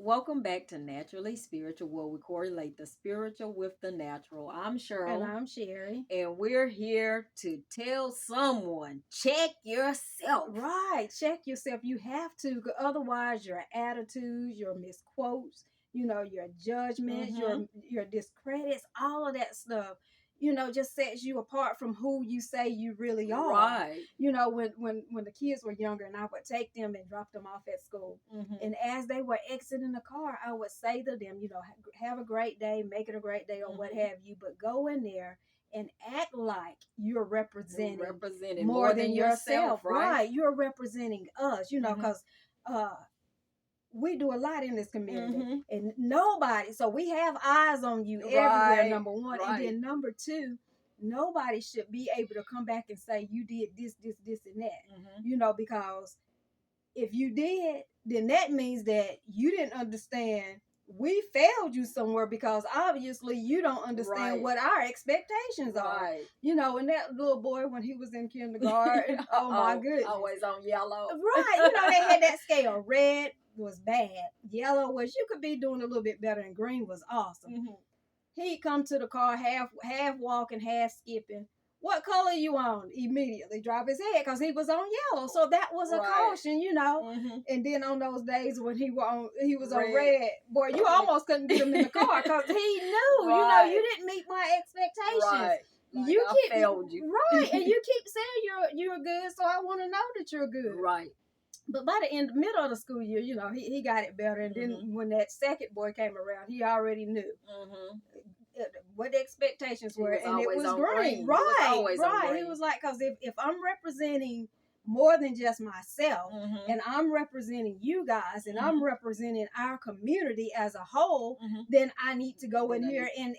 Welcome back to Naturally Spiritual, where we correlate the spiritual with the natural. I'm And Cheryl, I'm Sherry. and we're here to tell someone check yourself. Right. Check yourself. You have to. Otherwise, your attitudes, your misquotes, your judgments, your discredits, all of that stuff, just sets you apart from who you say you really are. Right. When the kids were younger and I would take them and drop them off at school. And as they were exiting the car, I would say to them, have a great day, make it a great day, or what have you, but go in there and act like you're representing more than yourself, right? You're representing us, because we do a lot in this community, and nobody. So we have eyes on you everywhere. Number one, and then number two, nobody should be able to come back and say you did this, and that. Because if you did, then that means that you didn't understand. We failed you somewhere because obviously you don't understand what our expectations are. And that little boy when he was in kindergarten, oh my goodness. Always on yellow. Right. They had that scale. Red was bad. Yellow was you could be doing a little bit better, and green was awesome. He'd come to the car half walking, half skipping. What color you on? Immediately drop his head because he was on yellow. So that was a caution, And then on those days when he was on red, boy, you almost couldn't get him in the car because he knew, you didn't meet my expectations. I failed you. Right. And you keep saying you're good, so I want to know that you're good. Right. But by the middle of the school year, he got it better. And then when that second boy came around, he already knew what the expectations were, and it was great. Right. He was like, because if I'm representing more than just myself, and I'm representing you guys, and I'm representing our community as a whole, then I need to go in here and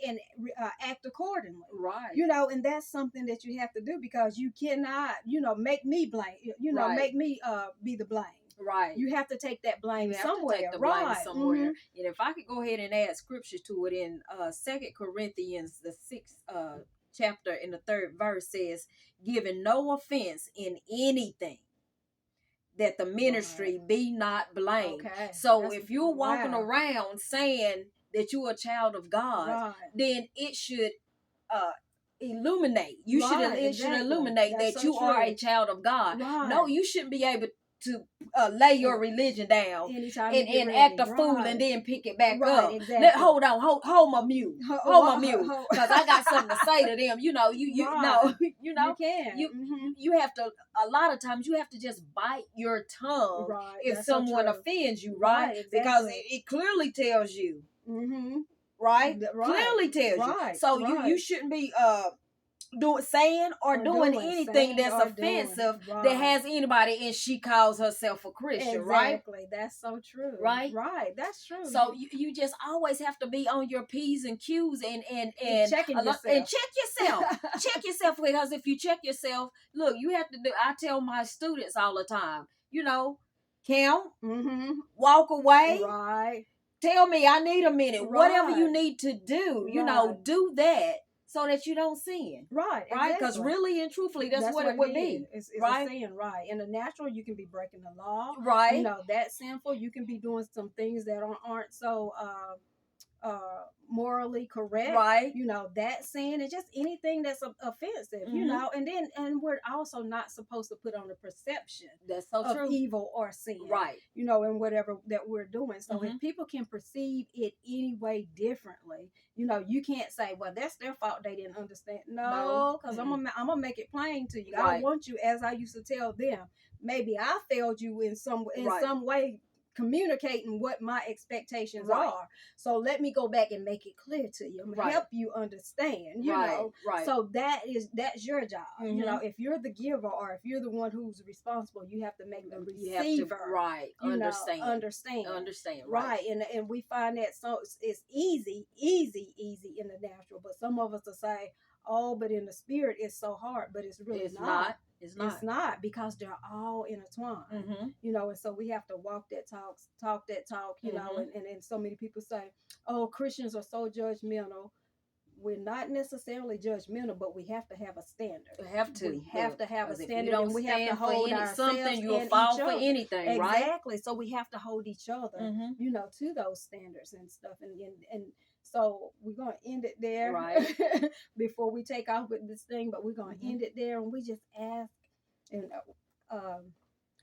act accordingly. Right. And that's something that you have to do because you cannot, make me blame, make me be the blame. Right. You have to take that blame somewhere. And if I could go ahead and add scripture to it in 2 Corinthians, the 6th chapter in the 3rd verse says, giving no offense in anything, that the ministry be not blamed. Okay. So if you're walking around saying that you're a child of God, then it should illuminate. It should illuminate that you are a child of God. No, you shouldn't be able to lay your religion down and act a fool and then pick it back up. Exactly. Hold my mute. Hold my mute. Because I got something to say to them. You can. You have to, a lot of times you have to just bite your tongue if someone offends you, because it clearly tells you. Clearly tells you. So you shouldn't be saying doing anything that's offensive that has anybody, and she calls herself a Christian. Exactly. That's so true. Right. That's true. So you just always have to be on your P's and Q's and checking yourself. And check yourself. Check yourself, because if you check yourself, look, you have to do. I tell my students all the time, count, walk away, tell me I need a minute, whatever you need to do, do that. So that you don't sin. Right. Because really and truthfully, that's what it would be. It's a sin, right. In the natural, you can be breaking the law. Right. That's sinful. You can be doing some things that aren't so morally correct. Right. That sin, and just anything that's offensive, and we're also not supposed to put on a perception of true. Evil or sin. Right. In whatever that we're doing. So if people can perceive it any way differently, you can't say, well, that's their fault, they didn't understand. No, because I'm gonna make it plain to you. I want you, as I used to tell them, maybe I failed you in some way communicating what my expectations are. So let me go back and make it clear to you. I'm gonna help you understand. You know. So that's your job. If you're the giver or if you're the one who's responsible, you have to make the receiver understand. Right. And we find that so it's easy in the natural, but some of us will say, oh, but in the spirit it's so hard, but it's really not. It's not, because they're all intertwined, and so we have to walk that talk that talk, and so many people say, oh, Christians are so judgmental. we're not necessarily judgmental, but we have to have a standard. We have to. We have to have a 'Cause if standard, you don't and we have to stand for hold ourselves something, you'll and fall each for other. anything, right? Exactly. So we have to hold each other, Mhm. you know, to those standards and stuff. And so we're gonna end it there, Right. before we take off with this thing. But we're gonna Mhm. end it there, and we just ask, and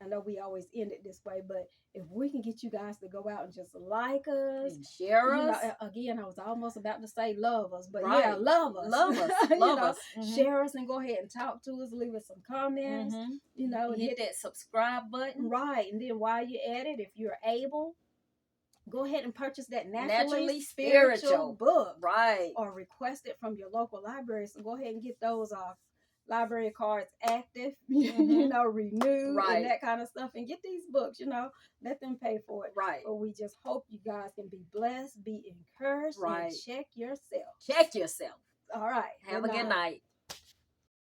I know we always end it this way, but if we can get you guys to go out and just like us, And share you know, us. again, I was almost about to say love us, but Right. yeah, love us, Love us. You Love know, us. Mhm. share us and go ahead and talk to us, leave us some comments, Mhm. you know, and Hit that subscribe button. right. And then while you're at it, if you're able, go ahead and purchase that Naturally naturally Spiritual. spiritual book, Right. or request it from your local library. So go ahead and get those library cards active, you Mhm. know, renewed, Right. and that kind of stuff. And get these books, you know, let them pay for it. Right. But we just hope you guys can be blessed, be encouraged, Right. and check yourself. Check yourself. All right. Have a good night.